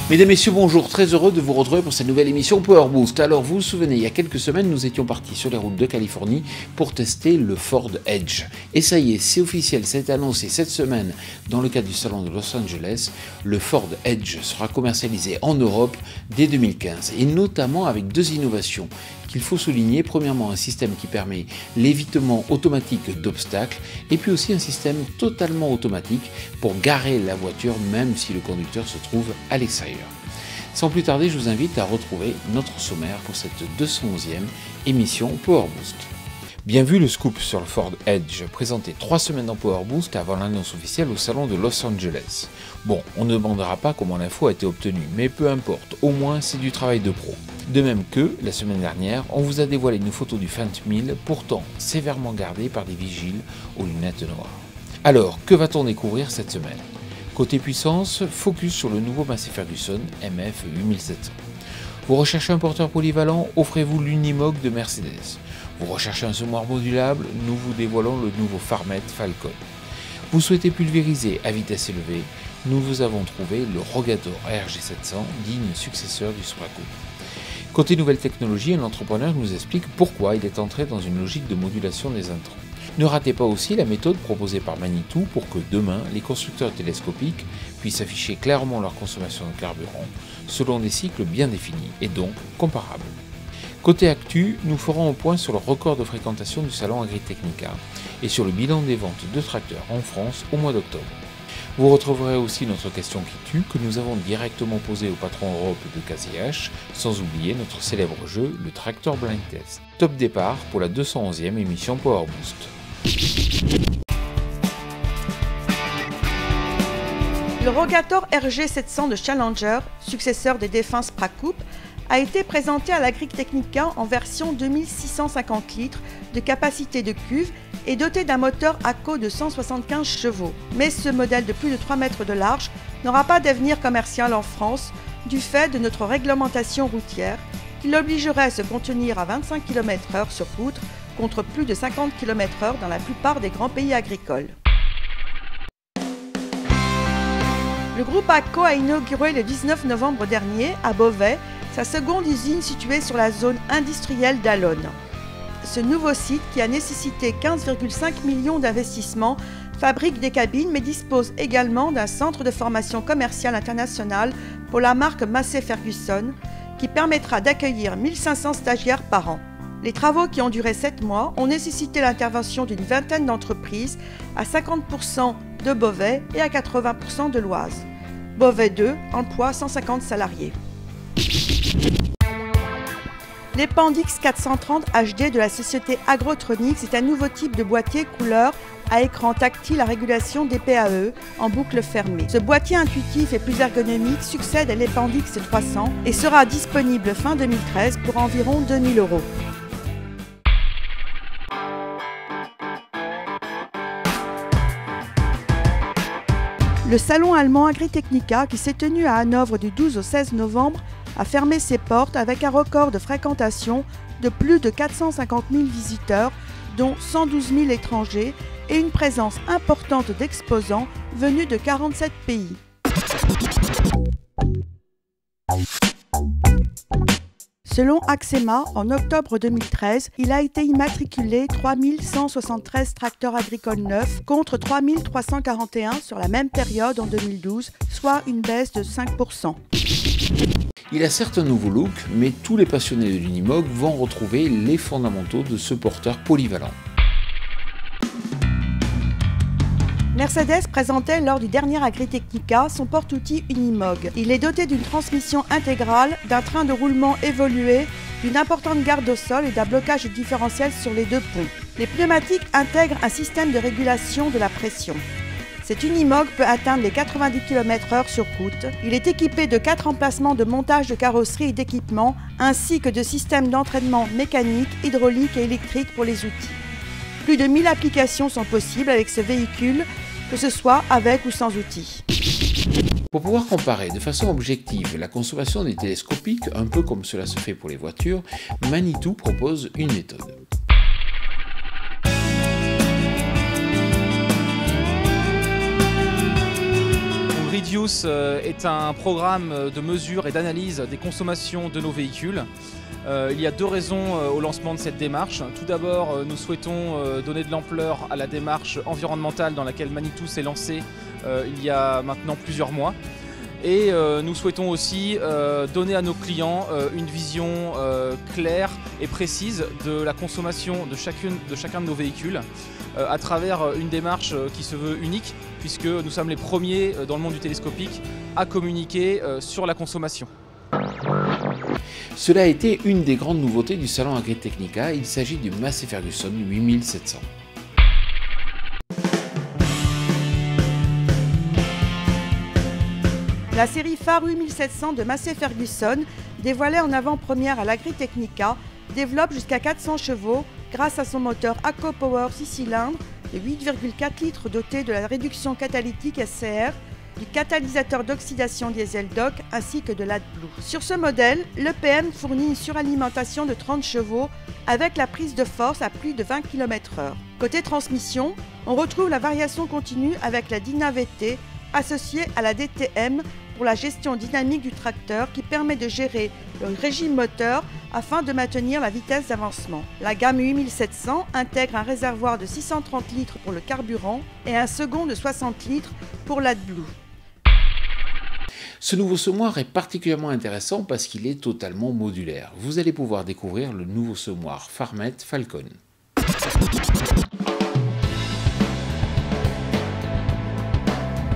Mesdames, Messieurs, bonjour, très heureux de vous retrouver pour cette nouvelle émission Power Boost. Alors vous vous souvenez, il y a quelques semaines, nous étions partis sur les routes de Californie pour tester le Ford Edge. Et ça y est, c'est officiel, c'est annoncé cette semaine dans le cadre du salon de Los Angeles, le Ford Edge sera commercialisé en Europe dès 2015 et notamment avec deux innovations qu'il faut souligner. Premièrement, un système qui permet l'évitement automatique d'obstacles et puis aussi un système totalement automatique pour garer la voiture même si le conducteur se trouve à l'extérieur. Sans plus tarder, je vous invite à retrouver notre sommaire pour cette 211e émission Power Boost. Bien vu le scoop sur le Ford Edge, présenté 3 semaines dans Power Boost avant l'annonce officielle au salon de Los Angeles. Bon, on ne demandera pas comment l'info a été obtenue, mais peu importe, au moins c'est du travail de pro. De même que, la semaine dernière, on vous a dévoilé une photo du Phantom 1000, pourtant sévèrement gardée par des vigiles aux lunettes noires. Alors, que va-t-on découvrir cette semaine? Côté puissance, focus sur le nouveau Massey Ferguson MF 8700. Vous recherchez un porteur polyvalent? Offrez-vous l'Unimog de Mercedes. Vous recherchez un semoir modulable? Nous vous dévoilons le nouveau Farmet Falcon. Vous souhaitez pulvériser à vitesse élevée? Nous vous avons trouvé le Rogator RG700, digne successeur du Supra Coupe. Côté nouvelle technologie, un entrepreneur nous explique pourquoi il est entré dans une logique de modulation des intrants. Ne ratez pas aussi la méthode proposée par Manitou pour que demain, les constructeurs télescopiques puissent afficher clairement leur consommation de carburant selon des cycles bien définis et donc comparables. Côté actu, nous ferons un point sur le record de fréquentation du salon Agritechnica et sur le bilan des ventes de tracteurs en France au mois d'octobre. Vous retrouverez aussi notre question qui tue que nous avons directement posée au patron Europe de KZH, sans oublier notre célèbre jeu, le Tractor Blind Test. Top départ pour la 211e émission Power Boost. Le Rogator RG700 de Challenger, successeur des Défense Supra Coupe, a été présenté à l'Agritechnica en version 2650 litres de capacité de cuve et doté d'un moteur ACO de 175 chevaux. Mais ce modèle de plus de 3 mètres de large n'aura pas d'avenir commercial en France du fait de notre réglementation routière qui l'obligerait à se contenir à 25 km/h sur route contre plus de 50 km/h dans la plupart des grands pays agricoles. Le groupe ACO a inauguré le 19 novembre dernier à Beauvais sa seconde usine située sur la zone industrielle d'Allonnes. Ce nouveau site, qui a nécessité 15,5 millions d'investissements, fabrique des cabines mais dispose également d'un centre de formation commerciale internationale pour la marque Massey Ferguson qui permettra d'accueillir 1500 stagiaires par an. Les travaux qui ont duré 7 mois ont nécessité l'intervention d'une vingtaine d'entreprises, à 50% de Beauvais et à 80% de l'Oise. Beauvais 2 emploie 150 salariés. L'Epandix 430 HD de la société Agrotronics est un nouveau type de boîtier couleur à écran tactile à régulation des PAE en boucle fermée. Ce boîtier intuitif et plus ergonomique succède à l'Epandix 300 et sera disponible fin 2013 pour environ 2 000 €. Le salon allemand Agritechnica, qui s'est tenu à Hanovre du 12 au 16 novembre, a fermé ses portes avec un record de fréquentation de plus de 450 000 visiteurs, dont 112 000 étrangers, et une présence importante d'exposants venus de 47 pays. Selon Axema, en octobre 2013, il a été immatriculé 3173 tracteurs agricoles neufs contre 3341 sur la même période en 2012, soit une baisse de 5%. Il a certes un nouveau look, mais tous les passionnés de l'Unimog vont retrouver les fondamentaux de ce porteur polyvalent. Mercedes présentait lors du dernier Agritechnica son porte-outil Unimog. Il est doté d'une transmission intégrale, d'un train de roulement évolué, d'une importante garde au sol et d'un blocage différentiel sur les deux ponts. Les pneumatiques intègrent un système de régulation de la pression. Cet Unimog peut atteindre les 90 km/h sur route. Il est équipé de 4 emplacements de montage de carrosserie et d'équipement, ainsi que de systèmes d'entraînement mécanique, hydraulique et électrique pour les outils. Plus de 1000 applications sont possibles avec ce véhicule, que ce soit avec ou sans outils. Pour pouvoir comparer de façon objective la consommation des télescopiques, un peu comme cela se fait pour les voitures, Manitou propose une méthode. Reduce est un programme de mesure et d'analyse des consommations de nos véhicules. Il y a 2 raisons au lancement de cette démarche. Tout d'abord, nous souhaitons donner de l'ampleur à la démarche environnementale dans laquelle Manitou s'est lancé il y a maintenant plusieurs mois. Et nous souhaitons aussi donner à nos clients une vision claire et précise de la consommation de chacun de nos véhicules à travers une démarche qui se veut unique, puisque nous sommes les premiers dans le monde du télescopique à communiquer sur la consommation. Cela a été une des grandes nouveautés du salon Agritechnica, il s'agit du Massey Ferguson 8700. La série phare 8700 de Massey Ferguson, dévoilée en avant-première à l'Agritechnica, développe jusqu'à 400 chevaux grâce à son moteur ACO-Power 6 cylindres de 8,4 litres doté de la réduction catalytique SCR, du catalyseur d'oxydation diesel DOC ainsi que de l'AdBlue. Sur ce modèle, l'EPM fournit une suralimentation de 30 chevaux avec la prise de force à plus de 20 km/h. Côté transmission, on retrouve la variation continue avec la DynaVT associée à la DTM pour la gestion dynamique du tracteur qui permet de gérer le régime moteur afin de maintenir la vitesse d'avancement. La gamme 8700 intègre un réservoir de 630 litres pour le carburant et un second de 60 litres pour l'AdBlue. Ce nouveau semoir est particulièrement intéressant parce qu'il est totalement modulaire. Vous allez pouvoir découvrir le nouveau semoir Farmet Falcon.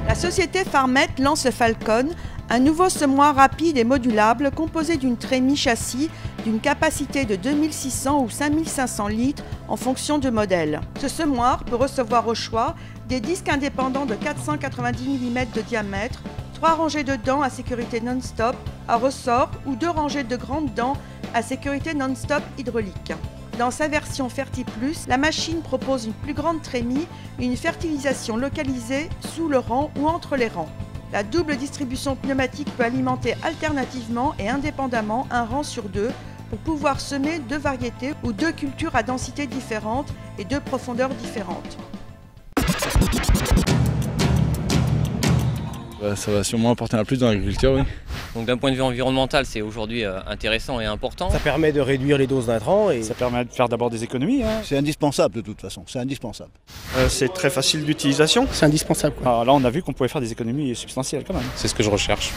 La société Farmet lance le Falcon, un nouveau semoir rapide et modulable composé d'une trémie châssis d'une capacité de 2600 ou 5500 litres en fonction du modèle. Ce semoir peut recevoir au choix des disques indépendants de 490 mm de diamètre, 3 rangées de dents à sécurité non-stop à ressort ou 2 rangées de grandes dents à sécurité non-stop hydraulique. Dans sa version FertiPlus, la machine propose une plus grande trémie et une fertilisation localisée sous le rang ou entre les rangs. La double distribution pneumatique peut alimenter alternativement et indépendamment un rang sur 2 pour pouvoir semer 2 variétés ou 2 cultures à densité différente et 2 profondeurs différentes. Ça va sûrement apporter un plus dans l'agriculture, oui. Donc d'un point de vue environnemental, c'est aujourd'hui intéressant et important. Ça permet de réduire les doses d'intrants et ça permet de faire d'abord des économies. C'est indispensable de toute façon, c'est indispensable. C'est très facile d'utilisation. c'est indispensable. Alors là, on a vu qu'on pouvait faire des économies substantielles quand même. C'est ce que je recherche.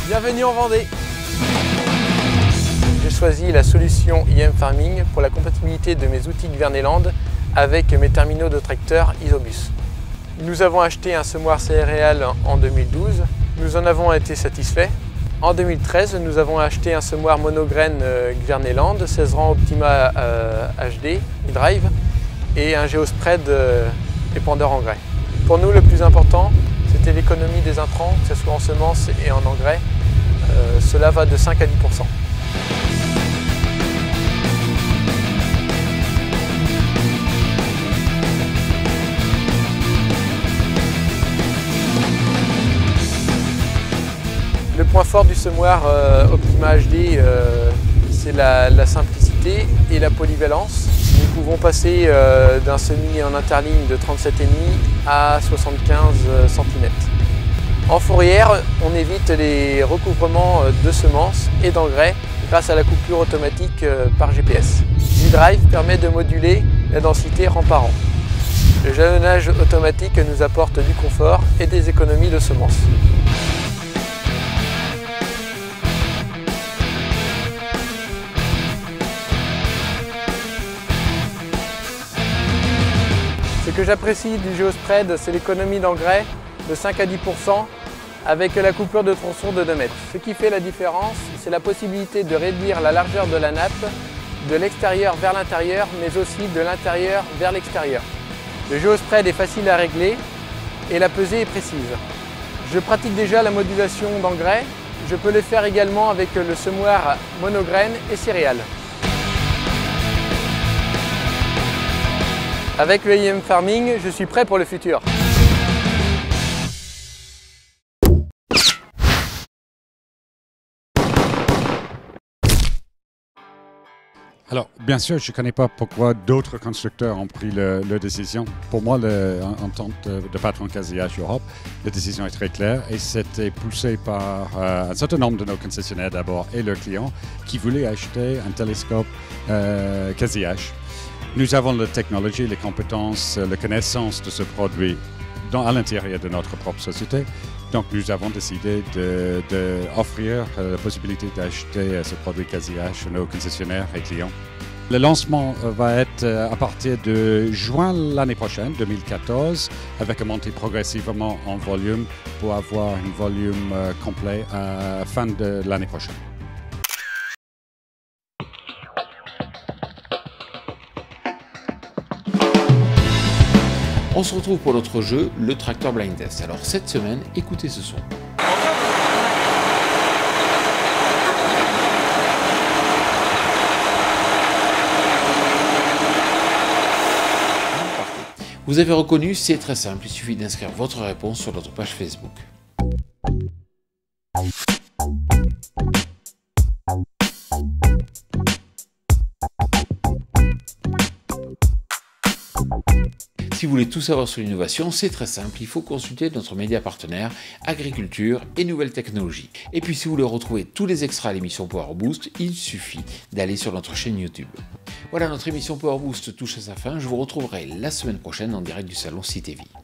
Bienvenue en Vendée. J'ai choisi la solution IM Farming pour la compatibilité de mes outils Gverneland avec mes terminaux de tracteur Isobus. Nous avons acheté un semoir céréales en 2012, nous en avons été satisfaits. En 2013, nous avons acheté un semoir monograine Gverneland, 16 rangs Optima HD, e-drive et un Geospread épandeur engrais. Pour nous, le plus important, c'était l'économie des intrants, que ce soit en semences et en engrais. Cela va de 5 à 10%. Le point fort du semoir Optima HD, c'est la simplicité et la polyvalence. Nous pouvons passer d'un semis en interligne de 37,5 à 75 cm. En fourrière, on évite les recouvrements de semences et d'engrais grâce à la coupure automatique par GPS. l'e-drive permet de moduler la densité rang par rang. Le jalonnage automatique nous apporte du confort et des économies de semences. Ce que j'apprécie du Geospread, c'est l'économie d'engrais de 5 à 10% avec la coupure de tronçon de 2 mètres. Ce qui fait la différence, c'est la possibilité de réduire la largeur de la nappe de l'extérieur vers l'intérieur, mais aussi de l'intérieur vers l'extérieur. Le Geospread est facile à régler et la pesée est précise. Je pratique déjà la modulation d'engrais. Je peux le faire également avec le semoir monograine et céréales. Avec le IM Farming, je suis prêt pour le futur. Alors, bien sûr, je ne connais pas pourquoi d'autres constructeurs ont pris leur décision. Pour moi, en tant que patron Quasi-H Europe, la décision est très claire et c'était poussé par un certain nombre de nos concessionnaires d'abord et leurs clients qui voulaient acheter un télescope Quasi-H. Nous avons la technologie, les compétences, la connaissance de ce produit à l'intérieur de notre propre société. Donc nous avons décidé d'offrir la possibilité d'acheter ce produit Quasi-H à nos concessionnaires et clients. Le lancement va être à partir de juin l'année prochaine, 2014, avec une montée progressivement en volume pour avoir un volume complet à la fin de l'année prochaine. On se retrouve pour notre jeu, le Tractor Blind Test. Alors cette semaine, écoutez ce son. Vous avez reconnu, c'est très simple, il suffit d'inscrire votre réponse sur notre page Facebook. Si vous voulez tout savoir sur l'innovation, c'est très simple, il faut consulter notre média partenaire Agriculture et Nouvelles Technologies. Et puis si vous voulez retrouver tous les extras à l'émission Power Boost, il suffit d'aller sur notre chaîne YouTube. Voilà, notre émission Power Boost touche à sa fin, je vous retrouverai la semaine prochaine en direct du salon Cité Vie.